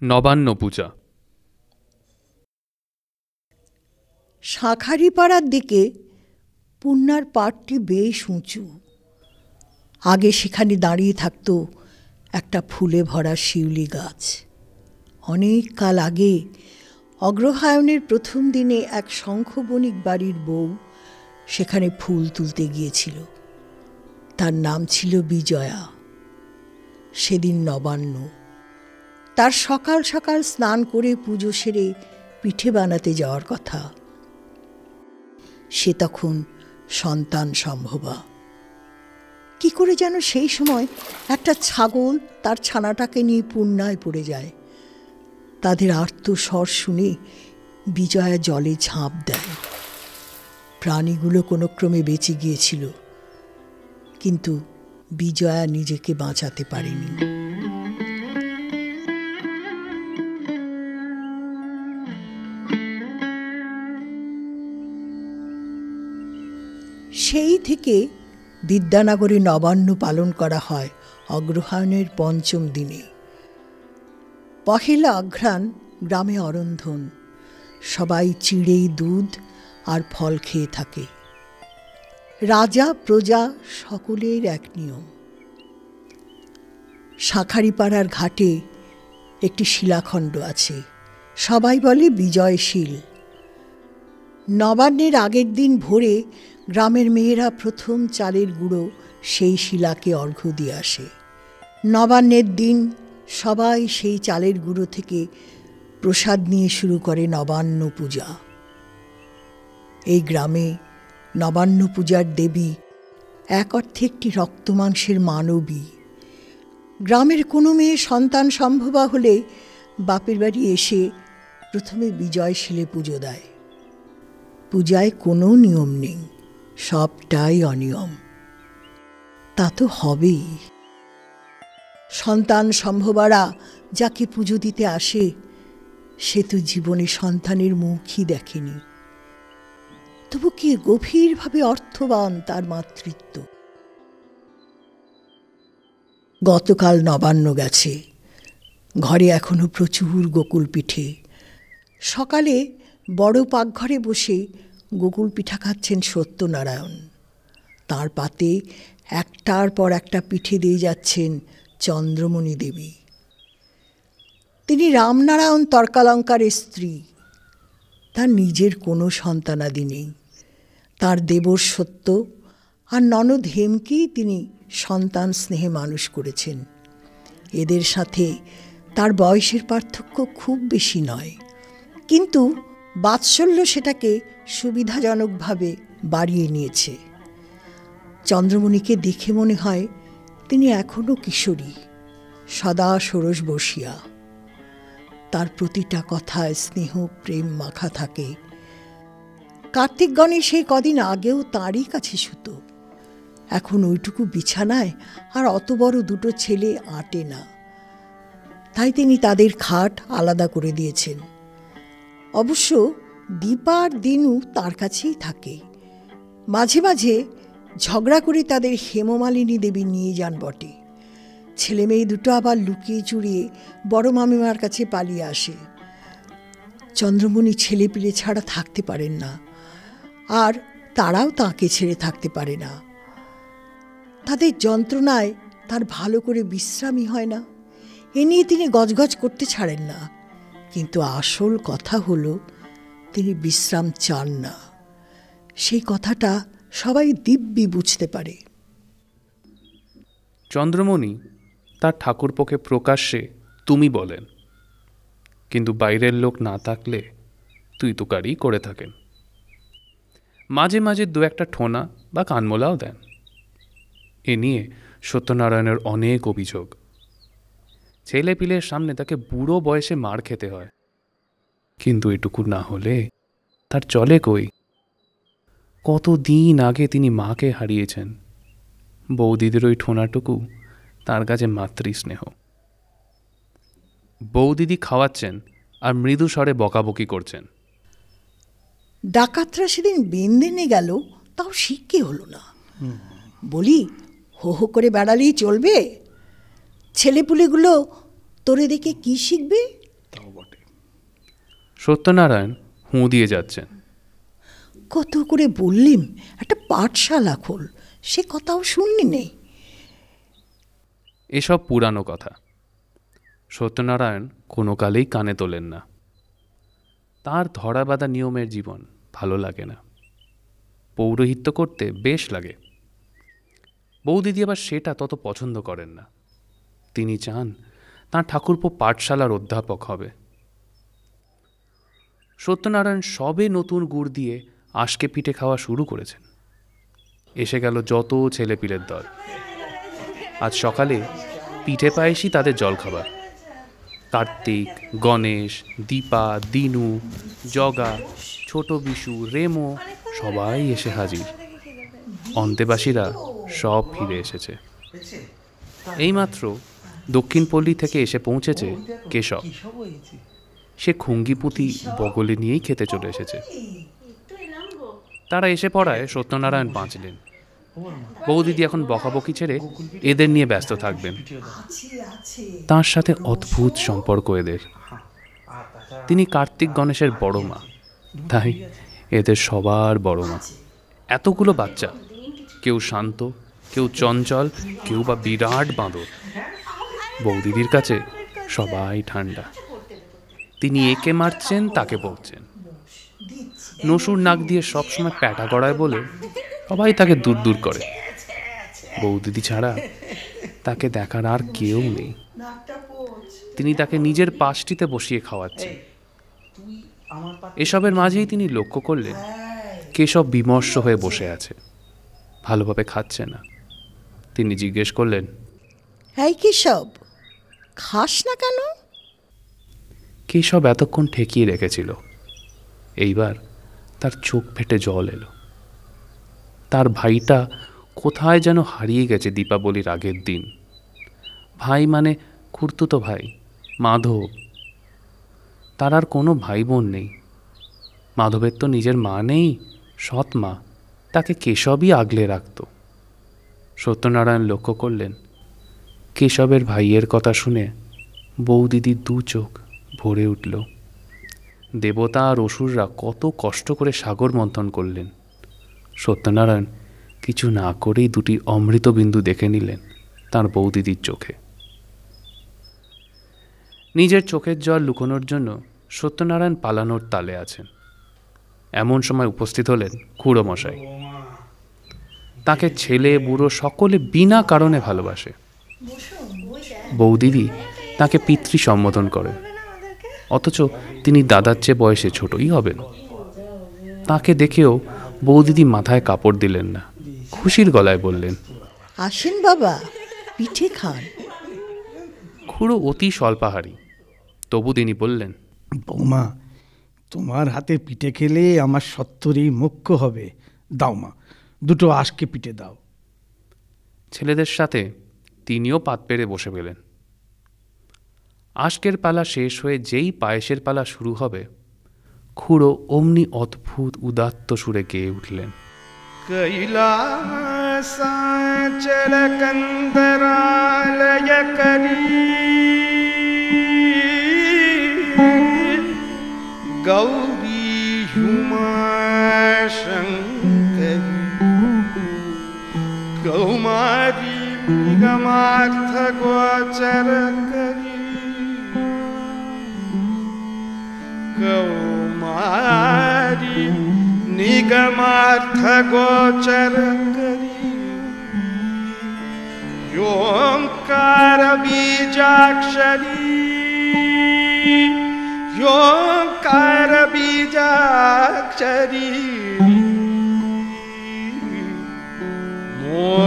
নবান্ন পূজা। শাঁখারিপাড়ার দিকে পুণ্যার পাড়টি বেশ উঁচু। আগে সেখানে দাঁড়িয়ে থাকত একটা ফুলে ভরা শিউলি গাছ। অনেক কাল আগে অগ্রহায়ণের প্রথম দিনে এক শঙ্খবণিক বাড়ির বউ সেখানে ফুল তুলতে গিয়েছিল। তার নাম ছিল বিজয়া। সেদিন নবান্ন। তার সকাল সকাল স্নান করে পুজো সেরে পিঠে বানাতে যাওয়ার কথা। সে তখন সন্তান সম্ভবা। কি করে যেন সেই সময় একটা ছাগল তার ছানাটাকে নিয়ে পুণ্যায় পড়ে যায়। তাদের আর্তস্বর শুনে বিজয়া জলে ঝাঁপ দেয়। প্রাণীগুলো কোনো ক্রমে বেঁচে গিয়েছিল, কিন্তু বিজয়া নিজেকে বাঁচাতে পারেনি। সেই থেকে বিদ্যানগরে নবান্ন পালন করা হয় অগ্রহায়ণের পঞ্চম দিনে। পহেলা অঘ্রাণ গ্রামে অরন্ধন। সবাই চিড়ে দুধ আর ফল খেয়ে থাকে। রাজা প্রজা সকলের এক নিয়ম। শাঁখারিপাড়ার ঘাটে একটি শিলাখণ্ড আছে, সবাই বলে বিজয়শীল। নবান্নের আগের দিন ভোরে গ্রামের মেয়েরা প্রথম চালের গুঁড়ো সেই শিলাকে অর্ঘ্য দিয়ে আসে। নবান্নের দিন সবাই সেই চালের গুঁড়ো থেকে প্রসাদ নিয়ে শুরু করে নবান্ন পূজা। এই গ্রামে নবান্ন পূজার দেবী এক অর্থে একটি রক্তমাংসের মানবী। গ্রামের কোনো মেয়ে সন্তান সম্ভবা হলে বাপের বাড়ি এসে প্রথমে বিজয়শীলে পুজো দেয়। পূজায় কোনো নিয়ম নেই, সবটাই অনিয়ম। তা তো হবেই। সন্তান সম্ভবারা যাকে পুজো দিতে আসে সে তো জীবনে সন্তানের মুখই দেখেনি, তবু কি গভীরভাবে অর্থবান তার মাতৃত্ব। গতকাল নবান্ন গেছে, ঘরে এখনো প্রচুর গোকুল পিঠে। সকালে বড় পাকঘরে বসে গোকুল পিঠা খাচ্ছেন সত্যনারায়ণ। তার পাতে একটার পর একটা পিঠে দিয়ে যাচ্ছেন চন্দ্রমণি দেবী। তিনি রামনারায়ণ তর্কালঙ্কারের স্ত্রী। তার নিজের কোনো সন্তানাদি নেই। তার দেবর সত্য আর ননদ হেমকেই তিনি সন্তান স্নেহে মানুষ করেছেন। এদের সাথে তার বয়সের পার্থক্য খুব বেশি নয়, কিন্তু বাৎসল্য সেটাকে সুবিধাজনকভাবে বাড়িয়ে নিয়েছে। চন্দ্রমণিকে দেখে মনে হয় তিনি এখনও কিশোরী, সদা ষোড়শ বসিয়া। তার প্রতিটা কথায় স্নেহ প্রেম মাখা থাকে। কার্তিক গণেশ সেই কদিন আগেও তাঁরই কাছে শুতো। এখন ওইটুকু বিছানায় আর অত বড় দুটো ছেলে আঁটে না, তাই তিনি তাদের খাট আলাদা করে দিয়েছেন। অবশ্য দীপা আর দিনু তার কাছেই থাকে। মাঝে মাঝে ঝগড়া করে তাদের হেমমালিনী দেবী নিয়ে যান বটে। ছেলে মেয়ে দুটো আবার লুকিয়ে চুরিয়ে বড় মামিমার কাছে পালিয়ে আসে। চন্দ্রমণি ছেলে পিলে ছাড়া থাকতে পারেন না, আর তারাও তাকে ছেড়ে থাকতে পারে না। তাদের যন্ত্রণায় তার ভালো করে বিশ্রামই হয় না। এ নিয়ে তিনি গজগজ করতে ছাড়েন না, কিন্তু আসল কথা হলো তিনি বিশ্রাম চান না। সেই কথাটা সবাই দিব্যি বুঝতে পারে। চন্দ্রমণি তার ঠাকুরপোকে প্রকাশ্যে তুমি বলেন, কিন্তু বাইরের লোক না থাকলে তুই তুকারি করে থাকেন। মাঝে মাঝে দু একটা ঠোনা বা কানমোলাও দেন। এ নিয়ে সত্যনারায়ণের অনেক অভিযোগ। ছেলে পিলের সামনে তাকে বুড়ো বয়সে মার খেতে হয়, কিন্তু এটুকু না হলে তার চলে কই। কতদিন আগে তিনি মাকে হারিয়েছেন। বৌদিদের ওই ঠোনাটুকু তার কাছে মাতৃস্নেহ। বৌদিদি খাওয়াচ্ছেন আর মৃদু স্বরে বকাবকি করছেন। ডাকাতরা সেদিন বেন্দেনে গেল, তাও শিক্ষে হলো না। বলি, হো হো করে বেড়ালেই চলবে? ছেলেপুলেগুলো তোরে দেখে কি শিখবে? সত্যনারায়ণ হুঁ দিয়ে যাচ্ছেন। কত করে বললিম একটা পাঠশালা খোল, সে কথাও শুনলি নেই। এসব পুরানো কথা সত্যনারায়ণ কোনো কালেই কানে তোলেন না। তার ধরাবাঁধা নিয়মের জীবন ভালো লাগে না। পৌরোহিত্য করতে বেশ লাগে। বৌদিদি আবার সেটা তত পছন্দ করেন না। তিনি চান তাঁর ঠাকুরপো পাঠশালার অধ্যাপক হবে। সত্যনারায়ণ সবে নতুন গুড় দিয়ে আশকে পিঠে খাওয়া শুরু করেছেন। এসে গেল যত ছেলেপিলের দল। আজ সকালে পিঠে পায়েসই তাদের জলখাবার। কার্তিক, গণেশ, দীপা, দিনু, জগা, ছোট বিশু, রেমো সবাই এসে হাজির। অন্তেবাসীরা সব ফিরে এসেছে। এইমাত্র দক্ষিণ পল্লী থেকে এসে পৌঁছেছে কেশব। সে খুঙ্গি পুঁতি বগলে নিয়েই খেতে চলে এসেছে। তারা এসে পড়ায় সত্যনারায়ণ বাঁচলেন। বৌদিদি এখন বকাবকি ছেড়ে এদের নিয়ে ব্যস্ত থাকবেন। তার সাথে অদ্ভুত সম্পর্ক এদের। তিনি কার্তিক গণেশের বড় মা, তাই এদের সবার বড় মা। এতগুলো বাচ্চা, কেউ শান্ত, কেউ চঞ্চল, কেউ বা বিরাট বাঁদর। বৌদিদির কাছে সবাই ঠান্ডা। তিনি একে মারছেন, তাকে বলছেন। নসুর নাক দিয়ে সবসময় প্যাটা গড়ায় বলে সবাই তাকে দূর দূর করে। বৌদিদি ছাড়া তাকে দেখার আর কেউ নেই। তিনি তাকে নিজের পাশটিতে বসিয়ে খাওয়াচ্ছেন। এসবের মাঝেই তিনি লক্ষ্য করলেন কেশব বিমর্ষ হয়ে বসে আছে, ভালোভাবে খাচ্ছে না। তিনি জিজ্ঞেস করলেন, এই কেশব, খাস না কেন? কেশব এতক্ষণ ঠেকিয়ে রেখেছিল। এইবার তার চোখ ফেটে জল এলো। তার ভাইটা কোথায় যেন হারিয়ে গেছে দীপাবলির আগের দিন। ভাই মানে খুড়তুতো ভাই মাধব। তার আর কোনো ভাই বোন নেই। মাধবের তো নিজের মা নেই, সৎ মা, তাকে কেশবই আগলে রাখত। সত্যনারায়ণ লক্ষ্য করলেন কেশবের ভাইয়ের কথা শুনে বৌদিদির দু চোখ ভরে উঠল। দেবতা আর অসুররা কত কষ্ট করে সাগর মন্থন করলেন। সত্যনারায়ণ কিছু না করেই দুটি অমৃত বিন্দু দেখে নিলেন তাঁর বৌদিদির চোখে। নিজের চোখের জল লুকোনোর জন্য সত্যনারায়ণ পালানোর তালে আছেন। এমন সময় উপস্থিত হলেন খুড়োমশাই। তাকে ছেলে বুড়ো সকলে বিনা কারণে ভালোবাসে। বৌদিদি তাকে পিতৃ সম্বোধন করেন, অথচ তিনি দাদার চেয়ে বয়সে ছোটই হবেন। তাকে দেখেও বৌদিদি মাথায় কাপড় দিলেন না, খুশির গলায় বললেন, আসেন বাবা, পিঠে খান। খুড়ো অতি স্বল্পাহারী, তবু তিনি বললেন, বৌমা, তোমার হাতে পিঠে খেলে আমার সত্তরই মুখ্য হবে। দাও মা, দুটো আশকে পিঠে দাও। ছেলেদের সাথে তিনিও পাত পেরে বসে পেলেন। আশকের পালা শেষ হয়ে যেই পায়েসের পালা শুরু হবে, খুড়ো অমনি অদ্ভুত উদাত্ত সুরে গেয়ে উঠলেন, কৈলাসাচল কন্দরালয় করি গৌরী হুমা শঙ্করী কৌমারী নিগমার্থ গোচর করি কৌমারী নিগমার্থ গোচর করি ওঙ্কার বীজাক্ষরী ওঙ্কার বীজাক্ষরী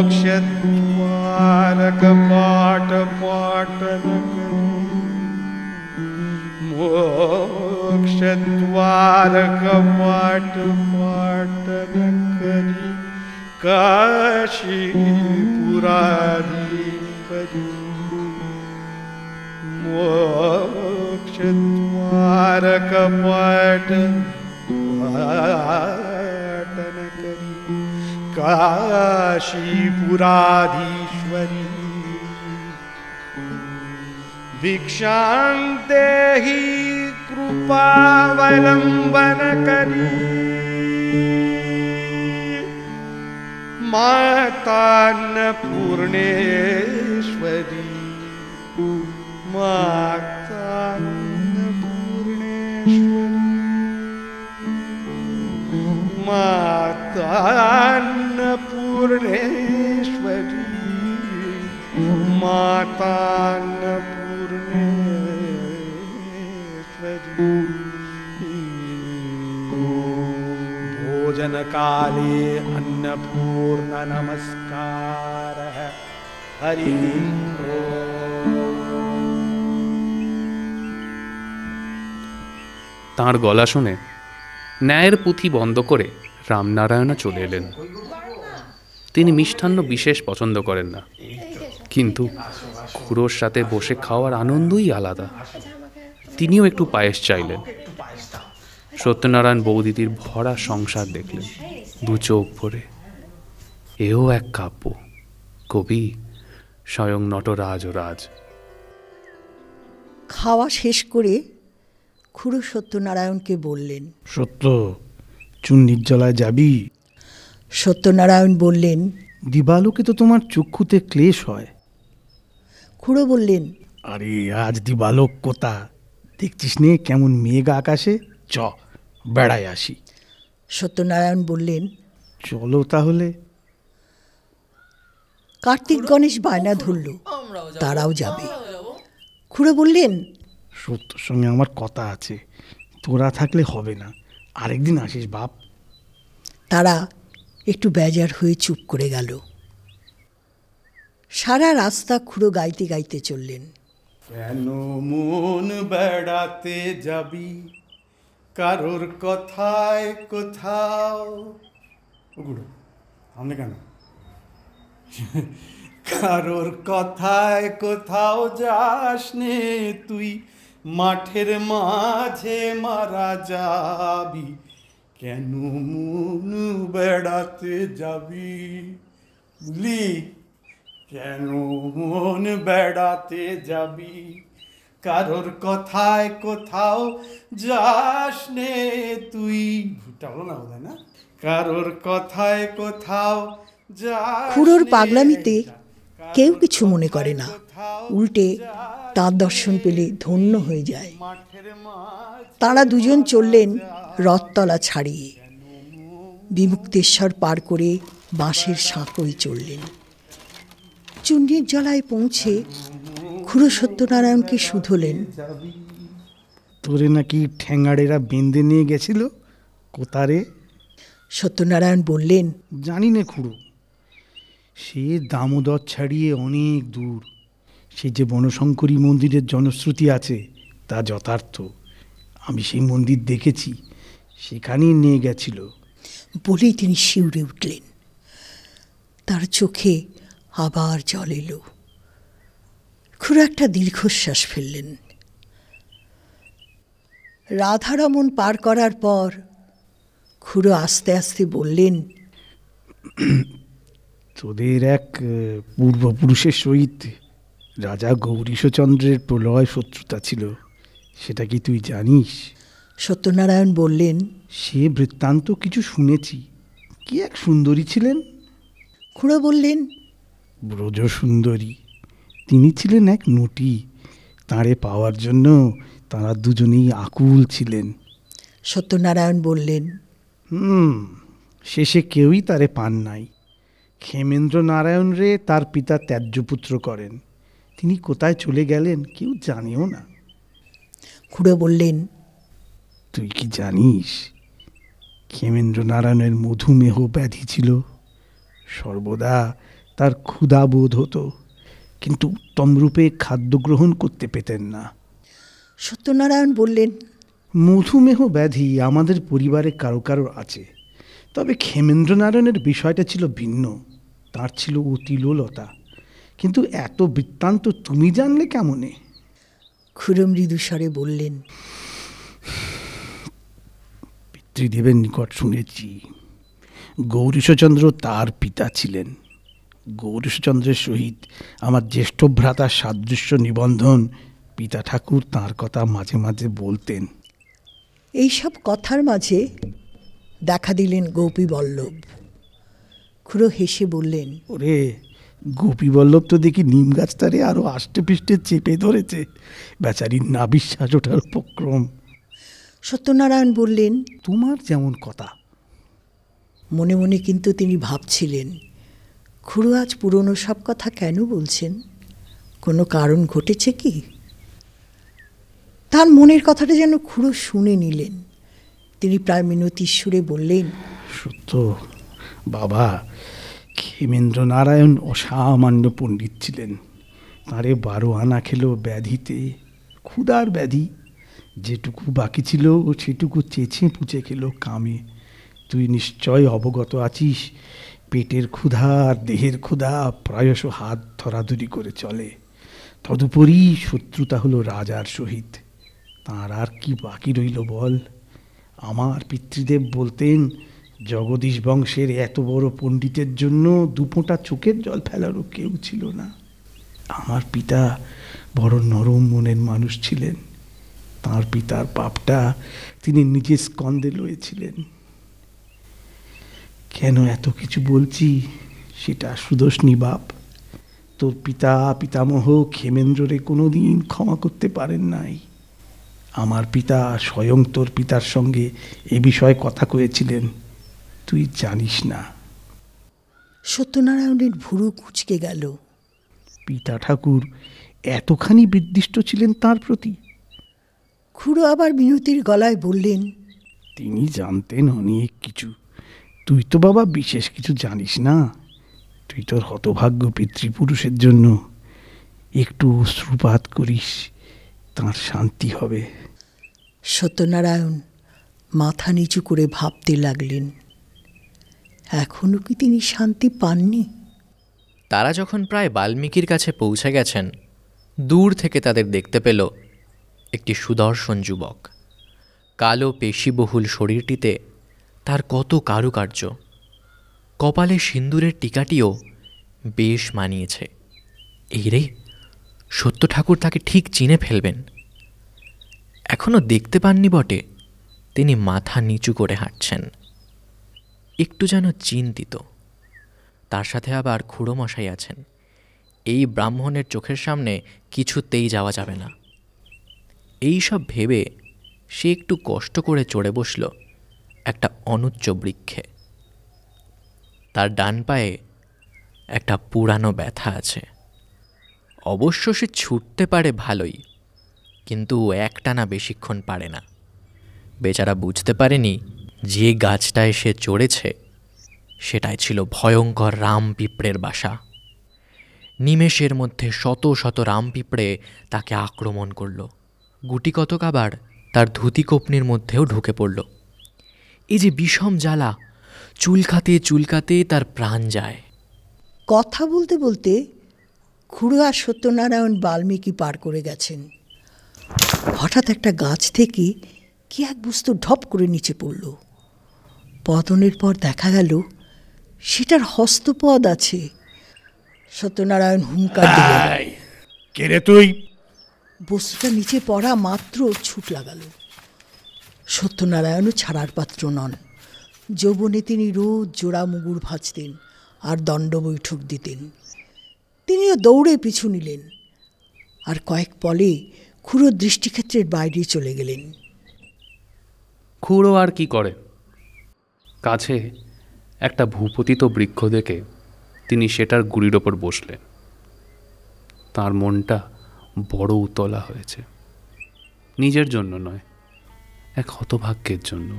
মোক্ষদ্বার কপাট পাটন মোক্ষদ্বার কপাট পাটন করি কাশীপুরাধীশ্বরী মোক্ষদ্বার কপাট পাটন করি काशीपुराधीश्वरी भिक्षां देहि रूपावलंबन करी माता अन्नपूर्णेश्वरी माता अन्नपूर्णेश्वरी माता अन्नपूर्णेश्वरी माता अन्नपूर्णेश्वरी भोजन काले अन्नपूर्ण नमस्कार हरि তাঁর গলা শুনে ন্যায়ের পুঁথি বন্ধ করে রামনারায়ণও চলে এলেন। তিনি মিষ্টান্ন বিশেষ পছন্দ করেন না, কিন্তু খুড়োর সাথে বসে খাওয়ার আনন্দই আলাদা। তিনিও একটু পায়েস চাইলেন। সত্যনারায়ণ বৌদিদির ভরা সংসার দেখলেন, দু চোখ ভরে। এও এক কাব্য, কবি স্বয়ং নটরাজ ও রাজ। খাওয়া শেষ করে খুড়ো সত্যনারায়ণকে বললেন, সত্য, চুন্নির জলায় যাবি? সত্যনারায়ণ বললেন, দিবালোকে তো তোমার চক্ষুতে ক্লেশ হয়। খুড়ো বললেন, আরে আজ দিবালোক কোথা, দেখছিস নে কেমন মেঘ আকাশে, চ বেড়ায় আসি। সত্যনারায়ণ বললেন, চলো তাহলে। কার্তিক গণেশ বায়না ধরল, তারাও যাবে। খুড়ো বললেন, সত্যর সঙ্গে আমার কথা আছে, তোরা থাকলে হবে না, আরেকদিন আসিস বাপ। তারা একটু বেজার হয়ে চুপ করে গেল। সারা রাস্তা খুড়ো গাইতে গাইতে চললেন। কেন মন বেড়াতে যাবি কারোর কথায় কোথাও, গুড়ো আমি কেন কারোর কথায় কোথাও যাস নে তুই, মাঠের মাঝে মারা যাবি। কেন মন বেড়াতে যাবি, বুঝলি? কেন মন বেড়াতে যাবি কারোর কথায় কোথাও যাস নে তুই। ভুলটা হলো না বোধ হয়, না? কারোর কথায় কোথাও যাস। খুড়োর পাগলামিতে কেউ কিছু মনে করে না, উল্টে তার দর্শন পেলে ধন্য হয়ে যায়। তারা দুজন চললেন রথতলা ছাড়িয়ে, বিমুক্তেশ্বর পার করে বাঁশের সাঁকোয় চললেন। চুন্নির জলায় পৌঁছে খুড়ো সত্যনারায়ণকে শুধলেন, তোরে নাকি ঠ্যাঙ্গাড়েরা বেঁধে নিয়ে গেছিল, কোথারে? সত্যনারায়ণ বললেন, জানি নে খুড়ো, সে দামোদর ছাড়িয়ে অনেক দূর। সে যে বনশঙ্করী মন্দিরের জনশ্রুতি আছে তা যথার্থ। আমি সেই মন্দির দেখেছি, সেখানেই নিয়ে গেছিল। বলেই তিনি শিউরে উঠলেন। তার চোখে আবার জল এলো। খুড়ো একটা দীর্ঘশ্বাস ফেললেন। রাধারমণ পার করার পর খুড়ো আস্তে আস্তে বললেন, তোদের এক পূর্বপুরুষের সহিত রাজা গৌরীশচন্দ্রের প্রলয় শত্রুতা ছিল, সেটা কি তুই জানিস? সত্যনারায়ণ বললেন, সে বৃত্তান্ত কিছু শুনেছি। কি এক সুন্দরী ছিলেন? খুড়ো বললেন, ব্রজ সুন্দরী। তিনি ছিলেন এক নটি, তাঁরে পাওয়ার জন্য তাঁরা দুজনেই আকুল ছিলেন। সত্যনারায়ণ বললেন, শেষে কেউই তারে পান নাই। ক্ষেমেন্দ্র নারায়ণ রে তার পিতা ত্যায্যপুত্র করেন। তিনি কোথায় চলে গেলেন কেউ জানেও না। খুড়ো বললেন, তুই কি জানিস ক্ষেমেন্দ্র নারায়ণের মধুমেহ ব্যাধি ছিল। সর্বদা তার ক্ষুধা বোধ হতো, কিন্তু উত্তম রূপে খাদ্য গ্রহণ করতে পেতেন না। সত্যনারায়ণ বললেন, মধুমেহ ব্যাধি আমাদের পরিবারে কারো কারো আছে, তবে ক্ষেমেন্দ্র নারায়ণের বিষয়টা ছিল ভিন্ন। তার ছিল অতিলোলতা। কিন্তু এত বৃত্তান্ত তুমি জানলে কেমনে? খুড়ো মৃদুস্বরে বললেন, পিতৃদেবের নিকট শুনেছি গৌরীশচন্দ্র তার পিতা ছিলেন। গৌরীশচন্দ্রের সহিত আমার জ্যেষ্ঠ ভ্রাতার সাদৃশ্য নিবন্ধন পিতা ঠাকুর তাঁর কথা মাঝে মাঝে বলতেন। এইসব কথার মাঝে দেখা দিলেন গোপীবল্লভ। খুড়ো হেসে বললেন, ওরে, গোপীবল্লভ তো দেখি নিম গাছটারে আরো আষ্টে পিষ্টে চেপে ধরেছে। বেচারির না বিশ্বাস ওঠার উপক্রম। সত্যনারায়ণ বললেন, তোমার যেমন কথা। মনে মনে কিন্তু তিনি ভাবছিলেন, খুড়ো আজ পুরনো সব কথা কেন বলছেন? কোনো কারণ ঘটেছে কি? তার মনের কথাটা যেন খুড়ো শুনে নিলেন। তিনি প্রায় মিনতির সুরে বললেন, সত্য বাবা, ক্ষেমেন্দ্র নারায়ণ অসামান্য পণ্ডিত ছিলেন। তাঁরে 12 আনা খেলো ব্যাধিতে, ক্ষুধার ব্যাধি। যেটুকু বাকি ছিল সেটুকু চেঁচে পুচে খেলো কামে। তুই নিশ্চয় অবগত আছিস, পেটের ক্ষুধা আর দেহের ক্ষুধা প্রায়শ হাত ধরাধরি করে চলে। তদুপরি শত্রুতা হলো রাজার সহিত। তাঁর আর কি বাকি রইল বল? আমার পিতৃদেব বলতেন, জগদীশ বংশের এত বড় পণ্ডিতের জন্য 2 ফোঁটা চোখের জল ফেলারও কেউ ছিল না। আমার পিতা বড় নরম মনের মানুষ ছিলেন। তাঁর পিতার পাপটা তিনি নিজের স্কন্ধে লয়েছিলেন। কেন এত কিছু বলছি সেটা সুদর্শনী বাপ। তোর পিতা পিতামহ ক্ষেমেন্দ্ররে কোনোদিন ক্ষমা করতে পারেন নাই। আমার পিতা স্বয়ং তোর পিতার সঙ্গে এ বিষয়ে কথা কয়েছিলেন, তুই জানিস না। সত্যনারায়ণের ভুরু কুঁচকে গেল। পিতা ঠাকুর এতখানি বিদ্বিষ্ট ছিলেন তার প্রতি? খুড়ো আবার মিনতির গলায় বললেন, তিনি জানতেন অনেক কিছু। তুই তো বাবা বিশেষ কিছু জানিস না। তুই তোর হতভাগ্য পিতৃপুরুষের জন্য একটু অশ্রুপাত করিস, তাঁর শান্তি হবে। সত্যনারায়ণ মাথা নিচু করে ভাবতে লাগলেন, এখনো কি তিনি শান্তি পাননি? তারা যখন প্রায় বাল্মীকির কাছে পৌঁছে গেছেন, দূর থেকে তাদের দেখতে পেল একটি সুদর্শন যুবক। কালো পেশিবহুল শরীরটিতে তার কত কারুকার্য। কপালে সিন্দুরের টিকাটিও বেশ মানিয়েছে। এই রে, সত্য ঠাকুর তাকে ঠিক চিনে ফেলবেন। এখনও দেখতে পাননি বটে, তিনি মাথা নিচু করে হাঁটছেন, একটু যেন চিন্তিত। তার সাথে আবার খুড়োমশাই আছেন। এই ব্রাহ্মণের চোখের সামনে কিছুতেই যাওয়া যাবে না। এই সব ভেবে সে একটু কষ্ট করে চড়ে বসল একটা অনুচ্চ বৃক্ষে। তার ডান পায়ে একটা পুরানো ব্যথা আছে। অবশ্য সে ছুটতে পারে ভালোই, কিন্তু একটানা বেশিক্ষণ পারে না। বেচারা বুঝতে পারেনি যে গাছটায় সে চড়েছে সেটাই ছিল ভয়ঙ্কর রাম পিঁপড়ের বাসা। নিমেষের মধ্যে শত শত রাম পিঁপড়ে তাকে আক্রমণ করল। গুটি কতক আবার তার ধুতিকোপনির মধ্যেও ঢুকে পড়ল। এই যে বিষম জ্বালা, চুলকাতে চুলকাতে তার প্রাণ যায়। কথা বলতে বলতে খুড়ো আর সত্যনারায়ণ বাল্মীকি পার করে গেছেন। হঠাৎ একটা গাছ থেকে কি এক বস্তু ঢপ করে নিচে পড়ল। পতনের পর দেখা গেল সেটার হস্তপদ আছে। সত্যনারায়ণ হুঙ্কার দিলেন, কে রে তুই? বস্তুটা নিচে পড়া মাত্র ছুট লাগালো। সত্যনারায়ণও ছাড়ার পাত্র নন। যৌবনে তিনি রোজ জোড়া মুগুর ভাজতেন আর দণ্ড বৈঠক দিতেন। তিনিও দৌড়ে পিছু নিলেন, আর কয়েক পলে খুড়ো দৃষ্টিক্ষেত্রের বাইরে চলে গেলেন। খুড়ো আর কি করে? কাছে একটা ভূপতিত বৃক্ষ দেখে তিনি সেটার গুড়ির ওপর বসলেন। তার মনটা বড় উতলা হয়েছে। নিজের জন্য নয়, এক হতভাগ্যের জন্য।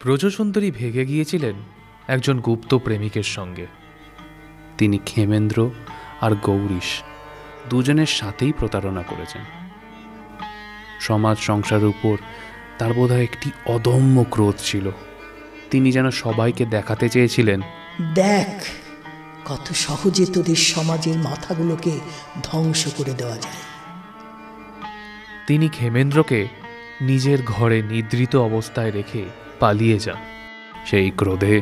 ব্রজসুন্দরী ভেগে গিয়েছিলেন একজন গুপ্ত প্রেমিকের সঙ্গে। তিনি ক্ষেমেন্দ্র আর গৌরীশ দুজনের সাথেই প্রতারণা করেছেন। সমাজ সংসারের উপর তার বোধহয় একটি অদম্য ক্রোধ ছিল। তিনি যেন সবাইকে দেখাতে চেয়েছিলেন, দেখ কত সহজে তোদের সমাজের মাথাগুলোকে ধ্বংস করে দেওয়া যায়। তিনি ক্ষেমেন্দ্রকে নিজের ঘরে নিদ্রিত অবস্থায় রেখে পালিয়ে যান। সেই ক্রোধে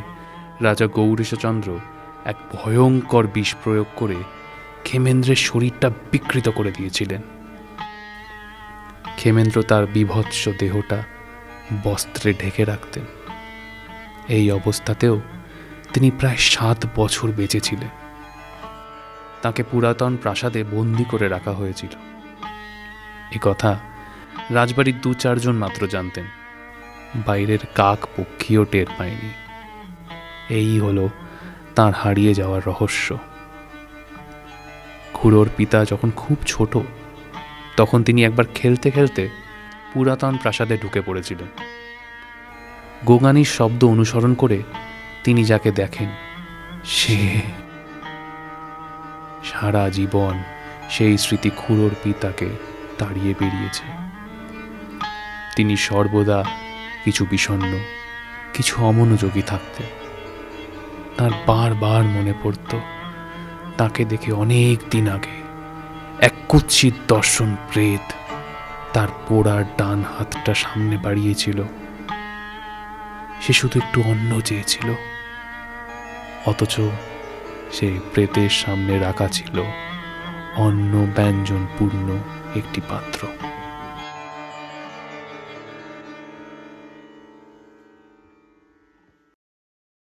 রাজা গৌরীশচন্দ্র এক ভয়ঙ্কর বিষ প্রয়োগ করে ক্ষেমেন্দ্রের শরীরটা বিকৃত করে দিয়েছিলেন। ক্ষেমেন্দ্র তার বিভৎস দেহটা বস্ত্রে ঢেকে রাখতেন। এই অবস্থাতেও তিনি প্রায় 7 বছর বেঁচেছিলেন। তাকে পুরাতন প্রাসাদে বন্দি করে রাখা হয়েছিল। এ কথা রাজবাড়ির 2-4 জন মাত্র জানতেন। বাইরের কাক পক্ষীও টের পায়নি। এই হলো তাঁর হারিয়ে যাওয়ার রহস্য। খুড়োর পিতা যখন খুব ছোট, তখন তিনি একবার খেলতে খেলতে পুরাতন প্রাসাদে ঢুকে পড়েছিলেন। গোগানির শব্দ অনুসরণ করে তিনি যাকে দেখেন, সে সারা জীবন সেই স্মৃতি খুড়োর পিতাকে তাড়িয়ে বেরিয়েছে। তিনি সর্বদা কিছু বিষণ্ণ, কিছু অমনোযোগী থাকতেন। তার বারবার মনে পড়ত তাকে দেখে অনেক দিন আগে এক কুৎসিত দর্শন প্রেত তার পোড়ার ডান হাতটা সামনে বাড়িয়েছিল। সে শুধু একটু অন্ন চেয়েছিল, অথচ সেই প্রেতের সামনে রাখা ছিল অন্ন ব্যঞ্জন পূর্ণ একটি পাত্র।